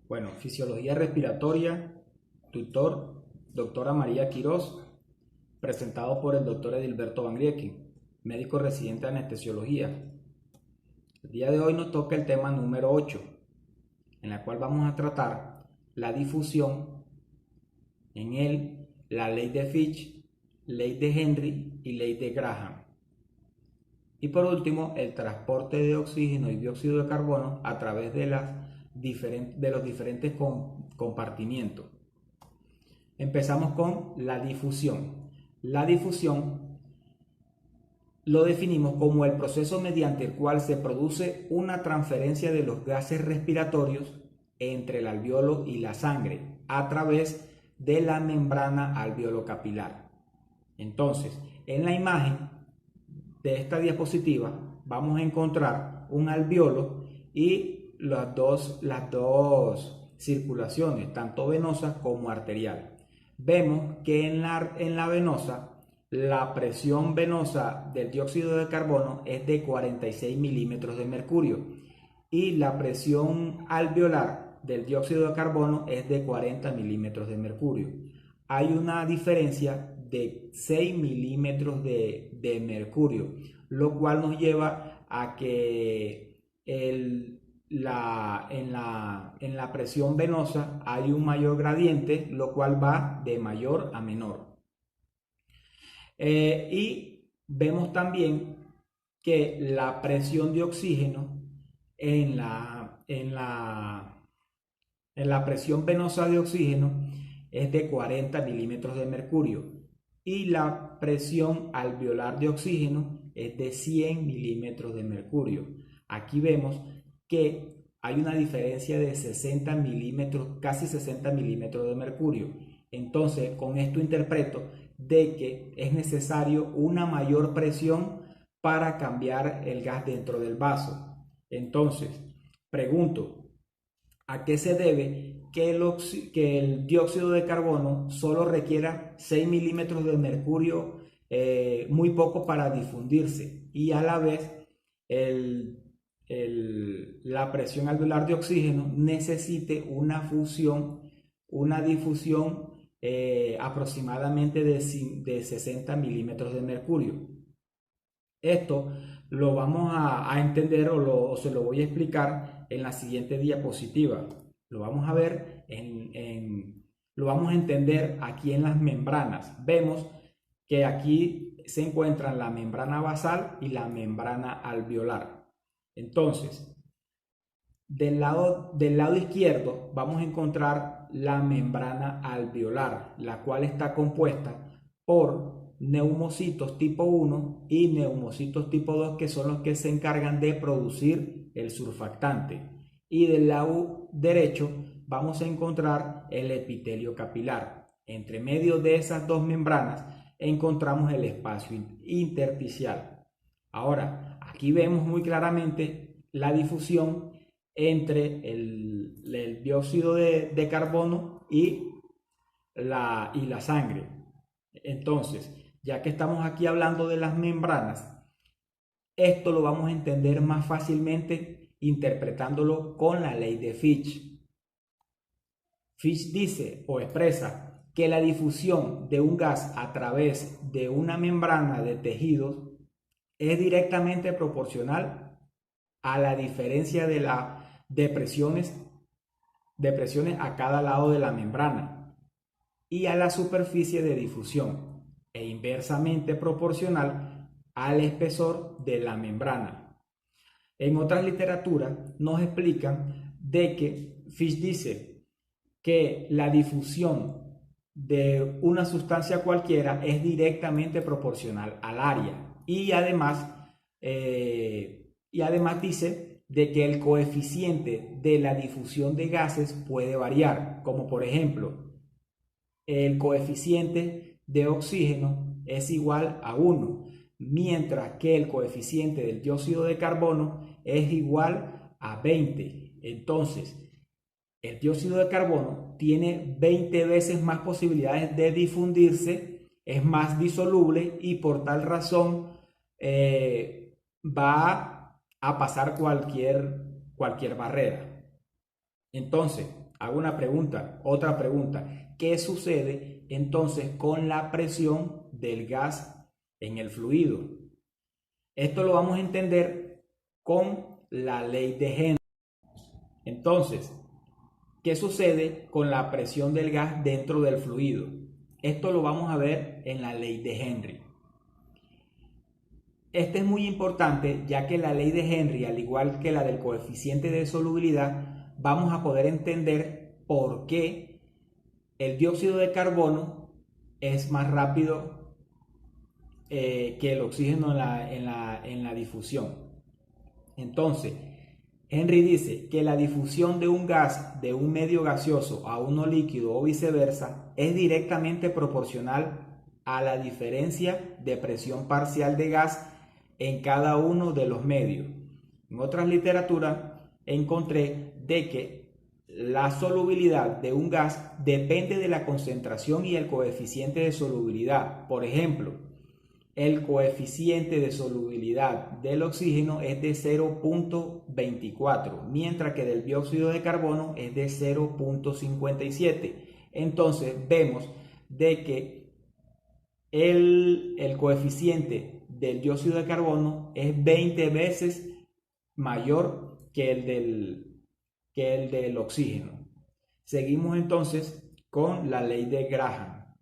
Bueno, fisiología respiratoria, tutor, doctora María Quirós, presentado por el doctor Edilberto Van Grieken, médico residente de anestesiología. El día de hoy nos toca el tema número 8, en la cual vamos a tratar la difusión, en él la ley de Fitch, ley de Henry y ley de Graham. Y por último, el transporte de oxígeno y dióxido de carbono a través de los diferentes compartimientos. Empezamos con la difusión. La difusión lo definimos como el proceso mediante el cual se produce una transferencia de los gases respiratorios entre el alveolo y la sangre a través de la membrana alveolo-capilar. Entonces, en la imagen de esta diapositiva vamos a encontrar un alveolo y las dos circulaciones, tanto venosa como arterial. Vemos que en la venosa la presión venosa del dióxido de carbono es de 46 milímetros de mercurio y la presión alveolar del dióxido de carbono es de 40 milímetros de mercurio. Hay una diferencia de 6 milímetros de mercurio, lo cual nos lleva a que en la presión venosa hay un mayor gradiente, lo cual va de mayor a menor. Y vemos también que la presión de oxígeno en la presión venosa de oxígeno es de 40 milímetros de mercurio y la presión alveolar de oxígeno es de 100 milímetros de mercurio. Aquí vemos que hay una diferencia de 60 milímetros, casi 60 milímetros de mercurio. Entonces, con esto interpreto de que es necesario una mayor presión para cambiar el gas dentro del vaso. Entonces, pregunto, ¿a qué se debe que el dióxido de carbono solo requiera 6 milímetros de mercurio, muy poco para difundirse, y a la vez la presión alveolar de oxígeno necesite una difusión aproximadamente de 60 milímetros de mercurio? Esto lo vamos a entender o se lo voy a explicar en la siguiente diapositiva. Lo vamos a ver, lo vamos a entender aquí en las membranas. Vemos que aquí se encuentran la membrana basal y la membrana alveolar. Entonces, del lado izquierdo vamos a encontrar la membrana alveolar, la cual está compuesta por neumocitos tipo 1 y neumocitos tipo 2, que son los que se encargan de producir el surfactante. Y del lado derecho vamos a encontrar el epitelio capilar. Entre medio de esas dos membranas encontramos el espacio intersticial. Ahora, aquí vemos muy claramente la difusión entre el dióxido de carbono y la sangre. Entonces, ya que estamos aquí hablando de las membranas, esto lo vamos a entender más fácilmente interpretándolo con la ley de Fitch. Fitch dice o expresa que la difusión de un gas a través de una membrana de tejidos es directamente proporcional a la diferencia de presiones a cada lado de la membrana y a la superficie de difusión, e inversamente proporcional al espesor de la membrana. En otras literaturas nos explican de que Fitch dice que la difusión de una sustancia cualquiera es directamente proporcional al área, y además dice de que el coeficiente de la difusión de gases puede variar, como por ejemplo, el coeficiente de oxígeno es igual a 1, mientras que el coeficiente del dióxido de carbono es igual a 20. Entonces, el dióxido de carbono tiene 20 veces más posibilidades de difundirse, es más disoluble y por tal razón va a pasar cualquier barrera. Entonces, Hago una pregunta, otra pregunta. ¿Qué sucede entonces con la presión del gas en el fluido? Esto lo vamos a entender con la ley de Henry. Entonces, ¿qué sucede con la presión del gas dentro del fluido? Esto lo vamos a ver en la ley de Henry. Este es muy importante ya que la ley de Henry, al igual que la del coeficiente de solubilidad, vamos a poder entender por qué el dióxido de carbono es más rápido que el oxígeno en la difusión. Entonces, Henry dice que la difusión de un gas de un medio gaseoso a uno líquido o viceversa es directamente proporcional a la diferencia de presión parcial de gas en cada uno de los medios. En otras literaturas encontré de que la solubilidad de un gas depende de la concentración y el coeficiente de solubilidad. Por ejemplo, el coeficiente de solubilidad del oxígeno es de 0.24, mientras que del dióxido de carbono es de 0.57. Entonces vemos de que el coeficiente del dióxido de carbono es 20 veces mayor que el del oxígeno. Seguimos entonces con la ley de Graham.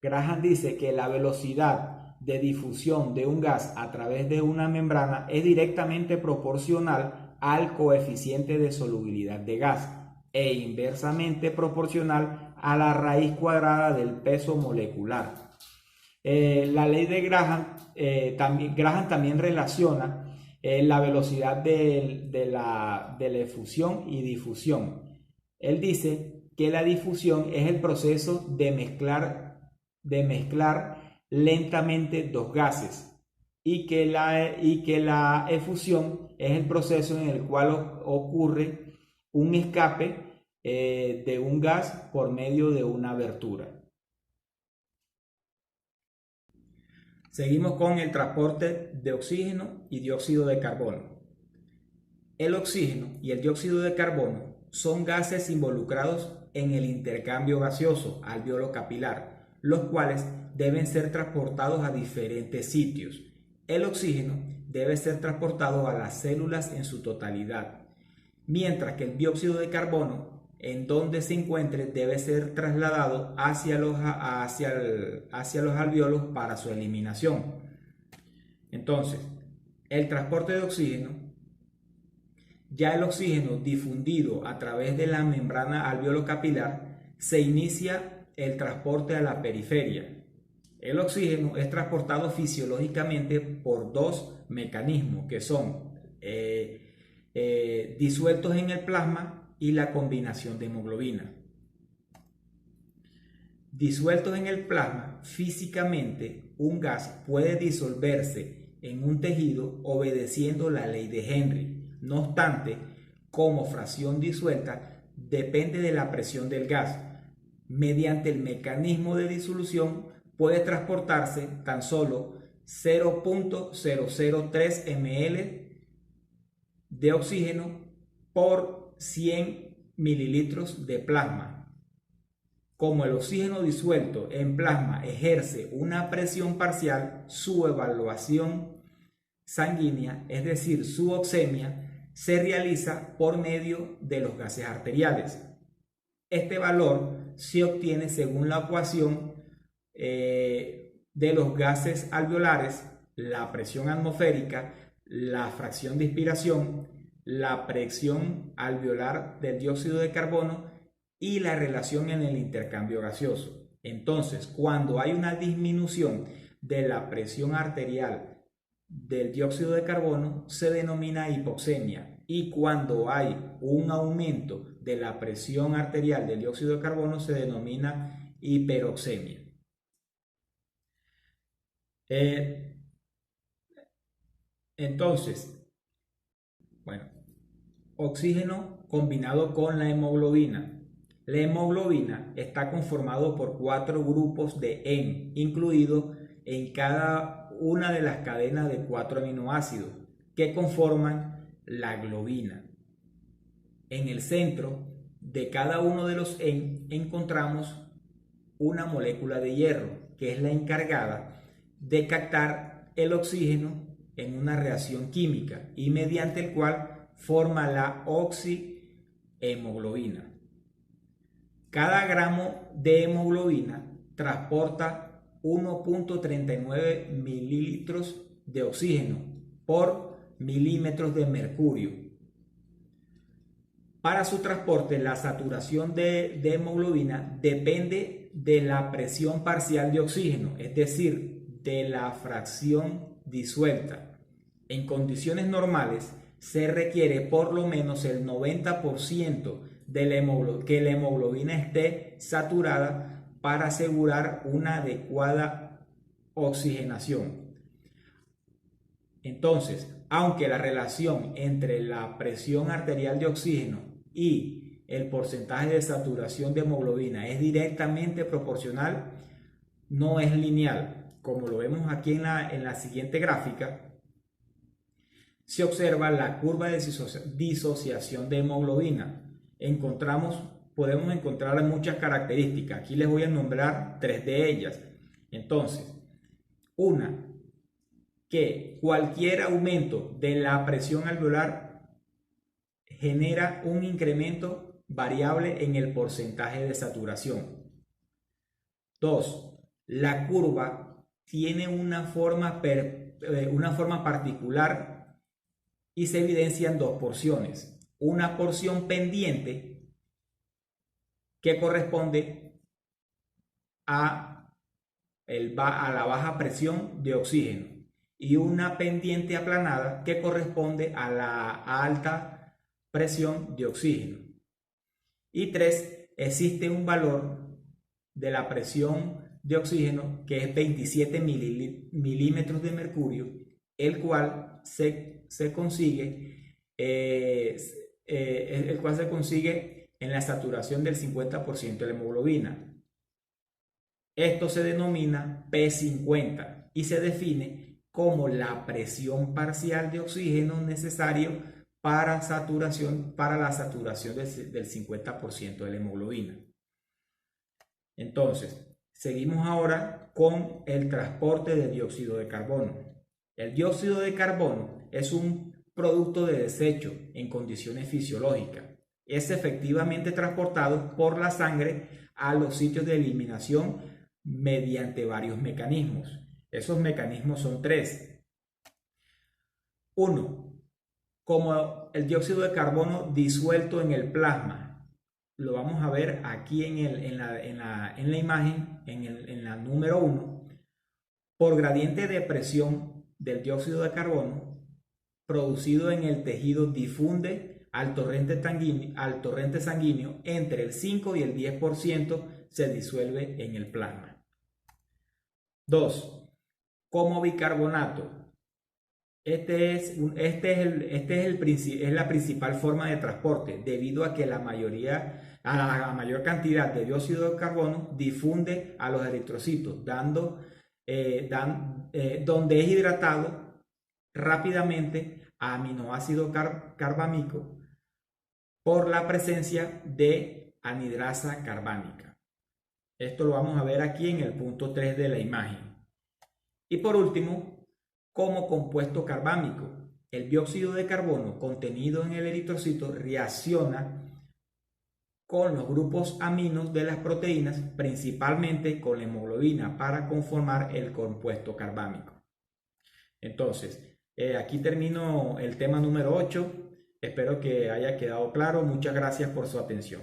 Graham dice que la velocidad de difusión de un gas a través de una membrana es directamente proporcional al coeficiente de solubilidad de gas e inversamente proporcional a la raíz cuadrada del peso molecular. La ley de Graham, Graham también relaciona la velocidad de la efusión y difusión. Él dice que la difusión es el proceso de mezclar lentamente dos gases y que la efusión es el proceso en el cual ocurre un escape de un gas por medio de una abertura. Seguimos con el transporte de oxígeno y dióxido de carbono. El oxígeno y el dióxido de carbono son gases involucrados en el intercambio gaseoso alveolo capilar, los cuales deben ser transportados a diferentes sitios. El oxígeno debe ser transportado a las células en su totalidad, mientras que el dióxido de carbono, en donde se encuentre, debe ser trasladado hacia los alveolos para su eliminación. Entonces, el transporte de oxígeno, ya el oxígeno difundido a través de la membrana alveolo capilar, se inicia el transporte a la periferia. El oxígeno es transportado fisiológicamente por dos mecanismos que son disueltos en el plasma y la combinación de hemoglobina. Disueltos en el plasma, físicamente un gas puede disolverse en un tejido obedeciendo la ley de Henry. No obstante, como fracción disuelta, depende de la presión del gas. Mediante el mecanismo de disolución puede transportarse tan solo 0.003 ml de oxígeno por 100 mililitros de plasma. Como el oxígeno disuelto en plasma ejerce una presión parcial, su evaluación sanguínea, es decir, su oxemia, se realiza por medio de los gases arteriales. Este valor se obtiene según la ecuación de los gases alveolares, la presión atmosférica, la fracción de inspiración, la presión alveolar del dióxido de carbono y la relación en el intercambio gaseoso. Entonces, cuando hay una disminución de la presión arterial del dióxido de carbono, se denomina hipoxemia, y cuando hay un aumento de la presión arterial del dióxido de carbono, se denomina hiperoxemia. Entonces, bueno, oxígeno combinado con la hemoglobina. La hemoglobina está conformado por 4 grupos de hemo, incluidos en cada una de las cadenas de 4 aminoácidos que conforman la globina. En el centro de cada uno de los encontramos una molécula de hierro, que es la encargada de captar el oxígeno en una reacción química y mediante el cual forma la oxihemoglobina. Cada gramo de hemoglobina transporta 1.39 mililitros de oxígeno por milímetros de mercurio. Para su transporte, la saturación de hemoglobina depende de la presión parcial de oxígeno, es decir, de la fracción disuelta. En condiciones normales, se requiere por lo menos el 90% que la hemoglobina esté saturada para asegurar una adecuada oxigenación. Entonces, aunque la relación entre la presión arterial de oxígeno y el porcentaje de saturación de hemoglobina es directamente proporcional, no es lineal. Como lo vemos aquí en la siguiente gráfica, se observa la curva de disociación de hemoglobina. Podemos encontrar muchas características. Aquí les voy a nombrar 3 de ellas. Entonces, una, que cualquier aumento de la presión alveolar genera un incremento variable en el porcentaje de saturación. 2. La curva tiene una forma particular y se evidencian 2 porciones. Una porción pendiente que corresponde a la baja presión de oxígeno y una pendiente aplanada que corresponde a la alta presión de oxígeno. Y 3, existe un valor de la presión de oxígeno que es 27 milímetros de mercurio, el cual se consigue en la saturación del 50% de la hemoglobina. Esto se denomina P50 y se define como la presión parcial de oxígeno necesario para la saturación del 50% de la hemoglobina. Entonces, seguimos ahora con el transporte de dióxido de carbono. El dióxido de carbono es un producto de desecho en condiciones fisiológicas. Es efectivamente transportado por la sangre a los sitios de eliminación mediante varios mecanismos. Esos mecanismos son 3. 1. Como el dióxido de carbono disuelto en el plasma. Lo vamos a ver aquí en la imagen, en la número 1. Por gradiente de presión del dióxido de carbono producido en el tejido difunde al torrente sanguíneo entre el 5 y el 10% se disuelve en el plasma. 2. Como bicarbonato. Es la principal forma de transporte debido a que la mayor cantidad de dióxido de carbono difunde a los eritrocitos, donde es hidratado rápidamente a aminoácido carbámico por la presencia de anhidrasa carbánica. Esto lo vamos a ver aquí en el punto 3 de la imagen. Y por último, como compuesto carbámico, el dióxido de carbono contenido en el eritrocito reacciona con los grupos aminos de las proteínas, principalmente con la hemoglobina, para conformar el compuesto carbámico. Entonces, aquí termino el tema número 8. Espero que haya quedado claro. Muchas gracias por su atención.